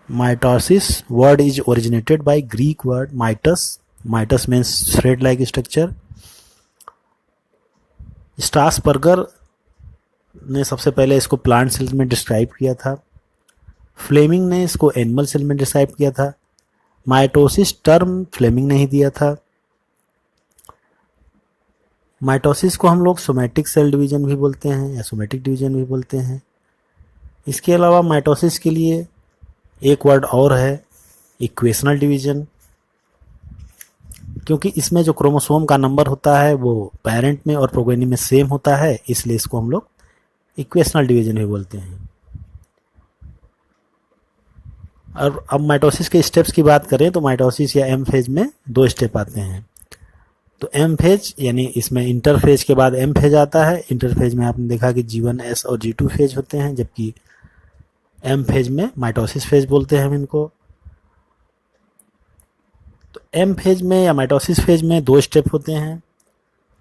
Mitosis word is originated by Greek word mitos. Mitos means thread-like structure. Strasburger ने सबसे पहले इसको plant cell में डिस्क्राइब किया था। फ्लेमिंग ने इसको एनिमल सेल में डिस्क्राइब किया था। माइटोसिस टर्म फ्लेमिंग ने ही दिया था। माइटोसिस को हम लोग सोमैटिक सेल डिवीजन भी बोलते हैं या सोमैटिक डिवीजन भी बोलते हैं। इसके अलावा माइटोसिस के लिए एक वर्ड और है, इक्वेशनल डिवीजन, क्योंकि इसमें जो क्रोमोसोम का नंबर होता है वो पेरेंट में और प्रोगेनी में सेम होता है, इसलिए इसको हम लोग इक्वेशनल डिवीजन भी बोलते हैं। और अब माइटोसिस के स्टेप्स की बात करें तो माइटोसिस या एम फेज में 2 स्टेप आते हैं। तो एम फेज यानी इसमें इंटरफेज के बाद एम फेज आता है। इंटरफेज में आपने देखा कि G1S और G2 फेज होते हैं, जबकि एम फेज में माइटोसिस फेज बोलते हैं हम इनको। तो एम फेज में या माइटोसिस फेज में 2 स्टेप होते हैं,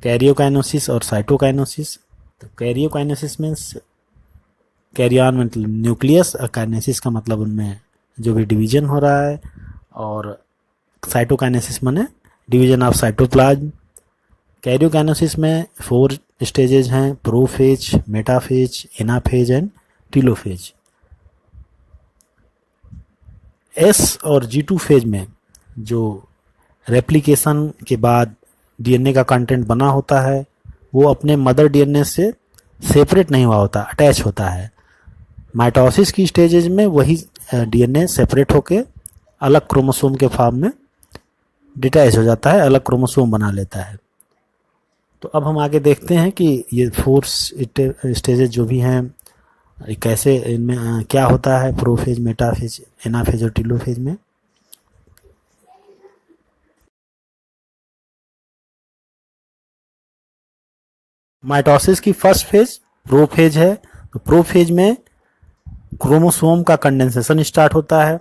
कैरियोकाइनेसिस और साइटोकाइनेसिस। तो कैरियोकाइनेसिस मीन्स कैरियन मतलब न्यूक्लियस, और काइनेसिस का मतलब उनमें जो भी डिवीजन हो रहा है, और साइटोकाइनेसिस माने डिवीजन ऑफ साइटोप्लाज्म। कैरियोकाइनेसिस में 4 स्टेजेज हैं, prophase, metaphase, anaphase and telophase. S और G2 फेज में जो रेप्लिकेशन के बाद डीएनए का कंटेंट बना होता है वो अपने मदर डीएनए से सेपरेट नहीं हुआ होता, अटैच होता है। माइटोसिस की स्टेजेज में वही डीएनए सेपरेट होके अलग क्रोमोसोम के फॉर्म में डिटैच हो जाता है, अलग क्रोमोसोम बना लेता है। तो अब हम आगे देखते हैं कि ये 4 स्टेजेज जो भी हैं कैसे, इनमें क्या होता है प्रोफेज, मेटाफेज, एनाफेज और टीलोफेज में। माइटोसिस की फर्स्ट फेज प्रोफेज है। तो प्रोफेज में क्रोमोसोम का कंडेंसेशन स्टार्ट होता है।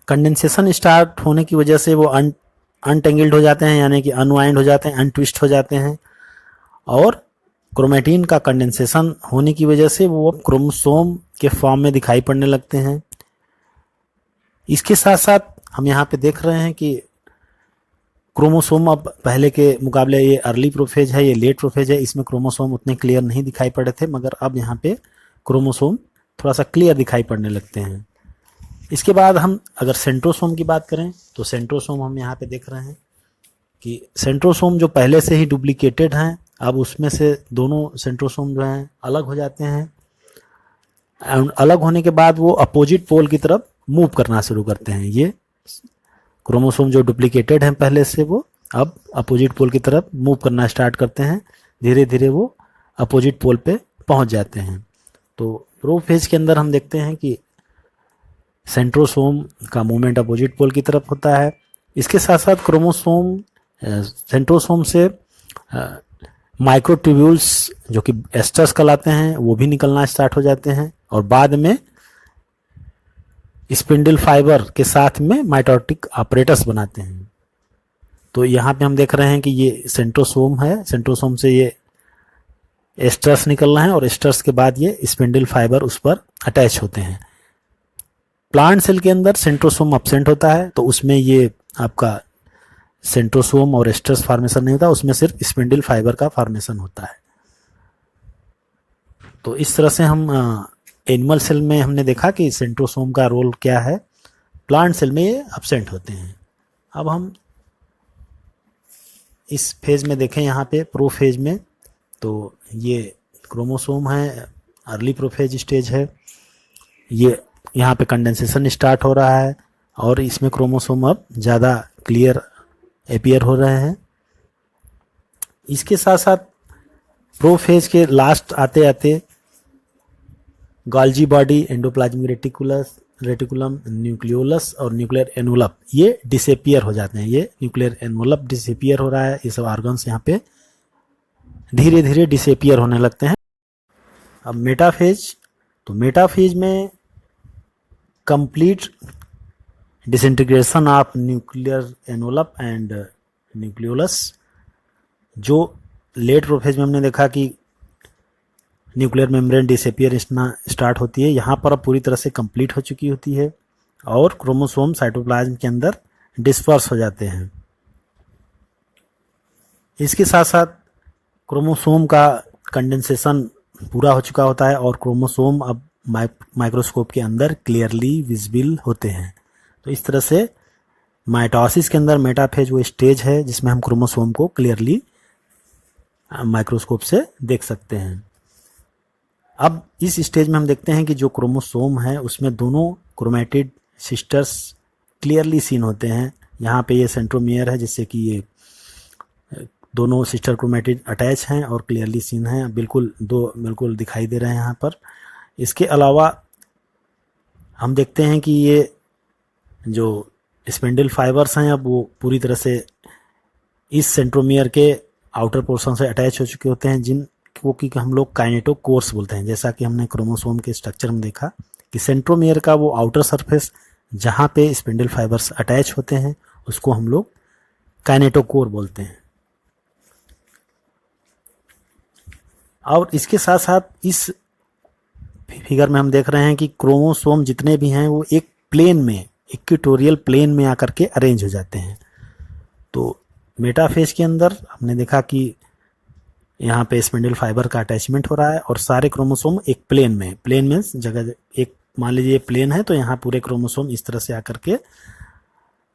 कंडेंसेशन स्टार्ट होने की वजह से वो अनटेंगल्ड हो जाते हैं, यानी कि अनवाइंड हो जाते हैं, अनट्विस्ट हो जाते हैं, और क्रोमेटिन का कंडेंसेशन होने की वजह से वो क्रोमोसोम के फॉर्म में दिखाई पड़ने लगते हैं। इसके साथ साथ हम यहाँ पे देख रहे हैं कि क्रोमोसोम अब पहले के मुकाबले, ये अर्ली प्रोफेज है, ये लेट प्रोफेज है, इसमें क्रोमोसोम उतने क्लियर नहीं दिखाई पड़े थे, मगर अब यहाँ पे क्रोमोसोम थोड़ा सा क्लियर दिखाई पड़ने लगते हैं। इसके बाद हम अगर सेंट्रोसोम की बात करें तो सेंट्रोसोम हम यहाँ पे देख रहे हैं कि सेंट्रोसोम जो पहले से ही डुप्लीकेटेड हैं, अब उसमें से दोनों सेंट्रोसोम जो हैं अलग हो जाते हैं। अलग होने के बाद वो अपोजिट पोल की तरफ मूव करना शुरू करते हैं। ये क्रोमोसोम जो डुप्लीकेटेड हैं पहले से, वो अब अपोजिट पोल की तरफ मूव करना स्टार्ट करते हैं। धीरे धीरे वो अपोजिट पोल पे पहुंच जाते हैं। तो प्रोफेज के अंदर हम देखते हैं कि सेंट्रोसोम का मूवमेंट अपोजिट पोल की तरफ होता है। इसके साथ साथ क्रोमोसोम सेंट्रोसोम से माइक्रोट्यूब्यूल्स जो कि एस्टर्स कहलाते हैं वो भी निकलना स्टार्ट हो जाते हैं, और बाद में स्पिंडल फाइबर के साथ में माइटोटिक ऑपरेटस बनाते हैं। तो यहाँ पे हम देख रहे हैं कि ये सेंट्रोसोम है, सेंट्रोसोम से ये एस्टर्स निकल रहे हैं, और एस्टर्स के बाद ये स्पिंडल फाइबर उस पर अटैच होते हैं। प्लांट सेल के अंदर सेंट्रोसोम एब्सेंट होता है, तो उसमें ये आपका सेंट्रोसोम और एस्टर्स फॉर्मेशन नहीं होता, उसमें सिर्फ स्पिंडल फाइबर का फॉर्मेशन होता है। तो इस तरह से हम एनिमल सेल में हमने देखा कि सेंट्रोसोम का रोल क्या है, प्लांट सेल में ये एब्सेंट होते हैं। अब हम इस फेज में देखें, यहाँ पे प्रोफेज में, तो ये क्रोमोसोम है, अर्ली प्रोफेज स्टेज है। ये यहाँ पे कंडेंसेशन स्टार्ट हो रहा है, और इसमें क्रोमोसोम अब ज़्यादा क्लियर अपीयर हो रहे हैं। इसके साथ साथ प्रोफेज के लास्ट आते आते Golgi body, endoplasmic reticulum, nucleolus और न्यूक्लियर एनवलप ये डिसअपियर हो जाते हैं। ये न्यूक्लियर एनवलप डिसअपियर हो रहा है, ये सब ऑर्गन्स यहाँ पे धीरे धीरे डिसअपियर होने लगते हैं। अब मेटाफेज, तो मेटाफेज में complete disintegration of nuclear envelope and nucleolus. जो लेट प्रोफेज में हमने देखा कि न्यूक्लियर मेम्ब्रेन डिसअपियर स्टार्ट होती है। यहाँ पर अब पूरी तरह से कंप्लीट हो चुकी होती है और क्रोमोसोम साइटोप्लाज्म के अंदर डिस्पर्स हो जाते हैं। इसके साथ साथ क्रोमोसोम का कंडेंसेशन पूरा हो चुका होता है और क्रोमोसोम अब माइक्रोस्कोप के अंदर क्लियरली विजिबल होते हैं। तो इस तरह से माइटोसिस के अंदर मेटाफेज वो स्टेज है जिसमें हम क्रोमोसोम को क्लियरली माइक्रोस्कोप से देख सकते हैं। अब इस स्टेज में हम देखते हैं कि जो क्रोमोसोम है उसमें दोनों क्रोमेटिड सिस्टर्स क्लियरली सीन होते हैं। यहाँ पे ये सेंट्रोमियर है जिससे कि ये दोनों सिस्टर क्रोमेटिड अटैच हैं और क्लियरली सीन हैं, बिल्कुल दिखाई दे रहे हैं यहाँ पर। इसके अलावा हम देखते हैं कि ये जो स्पिंडल फाइबर्स हैं अब वो पूरी तरह से इस सेंट्रोमियर के आउटर पोर्शन से अटैच हो चुके होते हैं, जिनको कि हम लोग काइनेटोकोर्स बोलते हैं। जैसा कि हमने क्रोमोसोम के स्ट्रक्चर में देखा कि सेंट्रोमियर का वो आउटर सरफेस जहाँ पे स्पिंडल फाइबर्स अटैच होते हैं उसको हम लोग काइनेटोकोर बोलते हैं। और इसके साथ साथ इस फिगर में हम देख रहे हैं कि क्रोमोसोम जितने भी हैं वो एक प्लेन में, इक्वेटोरियल प्लेन में आकर के अरेंज हो जाते हैं। तो मेटाफेज के अंदर हमने देखा कि यहाँ पे स्पिंडल फाइबर का अटैचमेंट हो रहा है और सारे क्रोमोसोम एक प्लेन में जगह एक मान लीजिए प्लेन है तो यहाँ पूरे क्रोमोसोम इस तरह से आकर के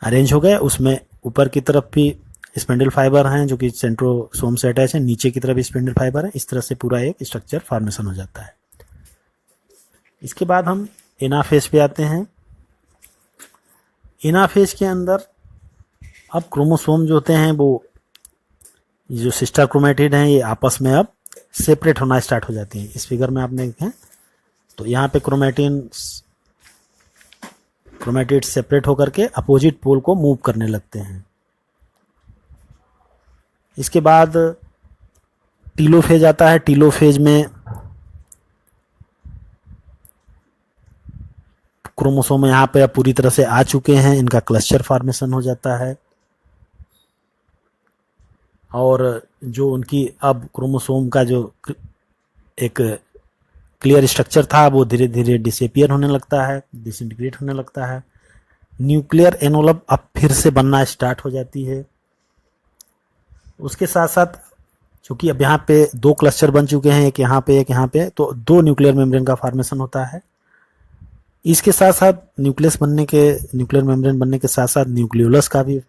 अरेंज हो गए। उसमें ऊपर की तरफ भी स्पिंडल फाइबर हैं जो कि सेंट्रोसोम से अटैच है, नीचे की तरफ स्पिंडल फाइबर है। इस तरह से पूरा एक स्ट्रक्चर फॉर्मेशन हो जाता है। इसके बाद हम एनाफेज पे आते हैं। एनाफेज के अंदर अब क्रोमोसोम जो होते हैं वो जो सिस्टर क्रोमेटिड हैं ये आपस में अब सेपरेट होना स्टार्ट हो जाती हैं। इस फिगर में आप देखें तो यहाँ पे क्रोमेटिड सेपरेट होकर के अपोजिट पोल को मूव करने लगते हैं। इसके बाद टीलोफेज आता है। टीलोफेज में क्रोमोसोम यहाँ पे अब पूरी तरह से आ चुके हैं, इनका क्लस्टर फॉर्मेशन हो जाता है और जो उनकी अब क्रोमोसोम का जो एक क्लियर स्ट्रक्चर था वो धीरे धीरे डिसअपियर होने लगता है, डिसइंटीग्रेट होने लगता है। न्यूक्लियर एनवलप अब फिर से बनना स्टार्ट हो जाती है। उसके साथ साथ चूंकि अब यहाँ पे दो क्लस्टर बन चुके हैं, एक यहाँ पे, तो दो न्यूक्लियर मेम्ब्रेन का फॉर्मेशन होता है। इसके साथ साथ न्यूक्लियर मेम्ब्रेन बनने के साथ साथ न्यूक्लियोलस का भी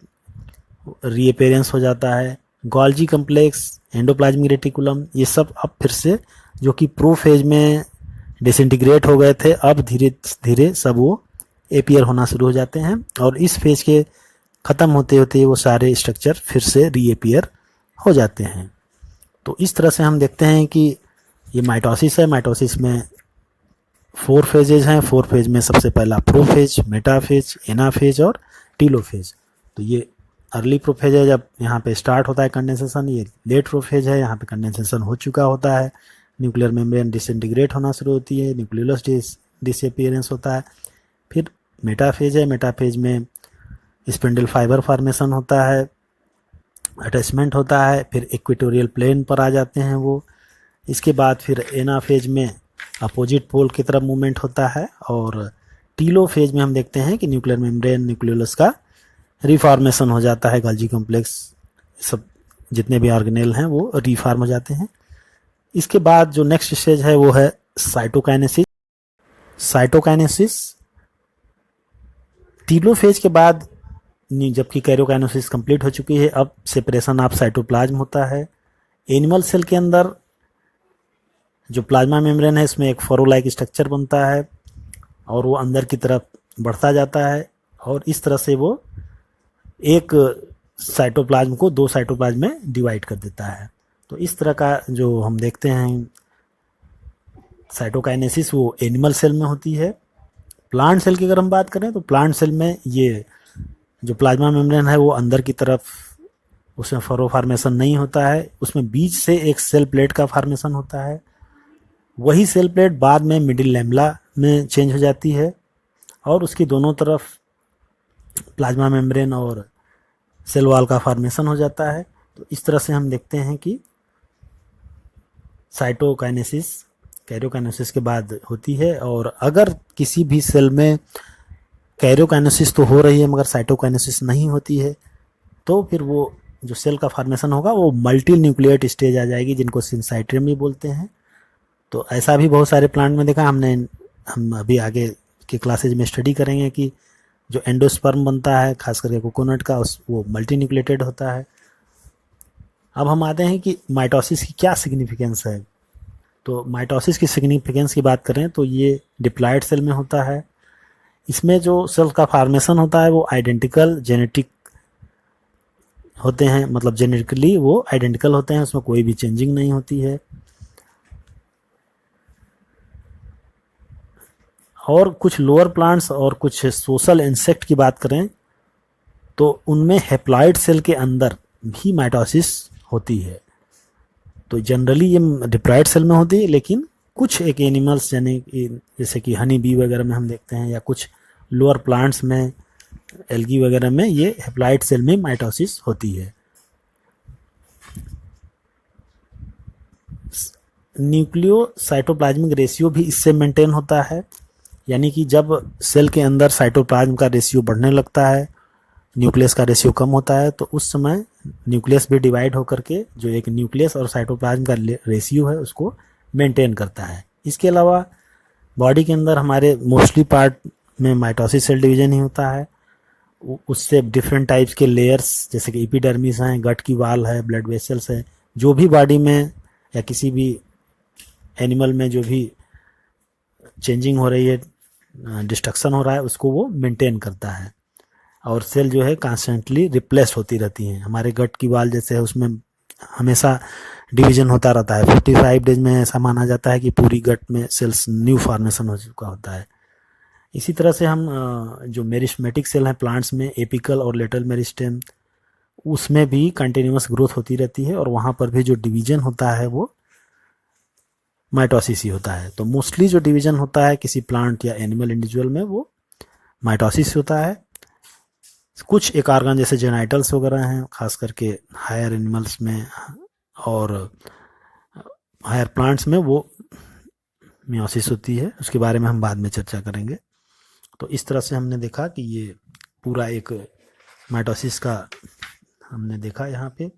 रीअपेयरेंस हो जाता है। गोल्जी कम्प्लेक्स, एंडोप्लाज्मिक रेटिकुलम, ये सब अब फिर से जो कि प्रोफेज में डिसइंटीग्रेट हो गए थे अब धीरे धीरे सब वो एपियर होना शुरू हो जाते हैं और इस फेज के ख़त्म होते होते वो सारे स्ट्रक्चर फिर से रीएपियर हो जाते हैं। तो इस तरह से हम देखते हैं कि ये माइटोसिस है। माइटोसिस में 4 फेजेज हैं। 4 फेज में सबसे पहला प्रोफेज, मेटाफेज, एनाफेज और टीलोफेज। तो ये अर्ली प्रोफेज है जब यहाँ पे स्टार्ट होता है कंडेंसेशन। ये लेट प्रोफेज है, यहाँ पे कंडेंसेशन हो चुका होता है, न्यूक्लियर मेम्ब्रेन डिसइंटीग्रेट होना शुरू होती है, न्यूक्लियोलस डिसअपियरेंस होता है। फिर मेटाफेज है। मेटाफेज में स्पिंडल फाइबर फॉर्मेशन होता है, अटैचमेंट होता है, फिर इक्वेटोरियल प्लेन पर आ जाते हैं वो। इसके बाद फिर एनाफेज में अपोजिट पोल की तरफ मूवमेंट होता है और टीलोफेज में हम देखते हैं कि न्यूक्लियर मेम्ब्रेन, न्यूक्लियोलस का रिफॉर्मेशन हो जाता है। गोल्जी कॉम्प्लेक्स, सब जितने भी ऑर्गेनेल हैं वो रिफॉर्म हो जाते हैं। इसके बाद जो नेक्स्ट स्टेज है वो है साइटोकाइनेसिस। टीलोफेज के बाद जबकि कैरियोकाइनेसिस कंप्लीट हो चुकी है, अब सेपरेशन ऑफ साइटोप्लाज्म होता है। एनिमल सेल के अंदर जो प्लाज्मा मेम्ब्रेन है इसमें एक फरो लाइक स्ट्रक्चर बनता है और वो अंदर की तरफ बढ़ता जाता है और इस तरह से वो एक साइटोप्लाज्म को 2 साइटोप्लाज्म में डिवाइड कर देता है। तो इस तरह का जो हम देखते हैं साइटोकाइनेसिस वो एनिमल सेल में होती है। प्लांट सेल की अगर हम बात करें तो प्लांट सेल में ये जो प्लाज्मा मेम्ब्रेन है वो अंदर की तरफ, उसमें फरो फॉर्मेशन नहीं होता है, उसमें बीच से एक सेल प्लेट का फॉर्मेशन होता है। वही सेल प्लेट बाद में मिडिल लैमेला में चेंज हो जाती है और उसकी दोनों तरफ प्लाज्मा मेम्ब्रेन और सेल वॉल का फॉर्मेशन हो जाता है। तो इस तरह से हम देखते हैं कि साइटोकाइनेसिस कैरियोकाइनेसिस के बाद होती है। और अगर किसी भी सेल में कैरियोकाइनेसिस तो हो रही है मगर साइटोकाइनेसिस नहीं होती है, तो फिर वो जो सेल का फॉर्मेशन होगा वो मल्टी न्यूक्लिएट स्टेज आ जाएगी, जिनको सिंसाइट्रियम भी बोलते हैं। तो ऐसा भी बहुत सारे प्लांट में देखा हमने। हम अभी आगे के क्लासेज में स्टडी करेंगे कि जो एंडोस्पर्म बनता है खास करके कोकोनट का, उस वो मल्टी न्यूक्लिएटेड होता है। अब हम आते हैं कि माइटोसिस की क्या सिग्निफिकेंस है। तो माइटोसिस की सिग्निफिकेंस की बात करें तो ये डिप्लॉयड सेल में होता है। इसमें जो सेल का फॉर्मेशन होता है वो आइडेंटिकल जेनेटिक होते हैं, मतलब जेनेटिकली वो आइडेंटिकल होते हैं, उसमें कोई भी चेंजिंग नहीं होती है। और कुछ लोअर प्लांट्स और कुछ सोशल इंसेक्ट की बात करें तो उनमें हेप्लॉइड सेल के अंदर भी माइटोसिस होती है। तो जनरली ये डिप्लॉयड सेल में होती है, लेकिन कुछ एक एनिमल्स यानी जैसे कि हनी बी वगैरह में हम देखते हैं, या कुछ लोअर प्लांट्स में, एल्गी वगैरह में, ये हेप्लॉइड सेल में माइटोसिस होती है। न्यूक्लियो साइटोप्लाज्मिक रेशियो भी इससे मेंटेन होता है, यानी कि जब सेल के अंदर साइटोप्लाज्म का रेशियो बढ़ने लगता है, न्यूक्लियस का रेशियो कम होता है, तो उस समय न्यूक्लियस भी डिवाइड होकर के जो एक न्यूक्लियस और साइटोप्लाज्म का रेशियो है उसको मेंटेन करता है। इसके अलावा बॉडी के अंदर हमारे मोस्टली पार्ट में माइटोसिस सेल डिवीजन ही होता है। उससे डिफरेंट टाइप्स के लेयर्स जैसे कि एपिडर्मिस हैं, गट की वाल है, ब्लड वेसल्स है, जो भी बॉडी में या किसी भी एनिमल में जो भी चेंजिंग हो रही है, डिस्ट्रक्शन हो रहा है, उसको वो मेंटेन करता है। और सेल जो है कॉन्स्टेंटली रिप्लेस होती रहती हैं। हमारे गट की वाल जैसे है उसमें हमेशा डिवीजन होता रहता है। 45 डेज में ऐसा माना जाता है कि पूरी गट में सेल्स न्यू फॉर्मेशन हो चुका होता है। इसी तरह से हम जो मेरिस्टेमेटिक सेल हैं प्लांट्स में, एपिकल और लेटरल मेरिस्टेम, उसमें भी कंटिन्यूस ग्रोथ होती रहती है, और वहाँ पर भी जो डिवीजन होता है वो माइटोसिस ही होता है। तो मोस्टली जो डिवीजन होता है किसी प्लांट या एनिमल इंडिविजुअल में वो माइटोसिस होता है। कुछ एक ऑर्गन जैसे जेनाइटल्स वगैरह हैं खास करके हायर एनिमल्स में और हायर प्लांट्स में वो मियोसिस होती है, उसके बारे में हम बाद में चर्चा करेंगे। तो इस तरह से हमने देखा कि ये पूरा एक माइटोसिस का हमने देखा यहाँ पे।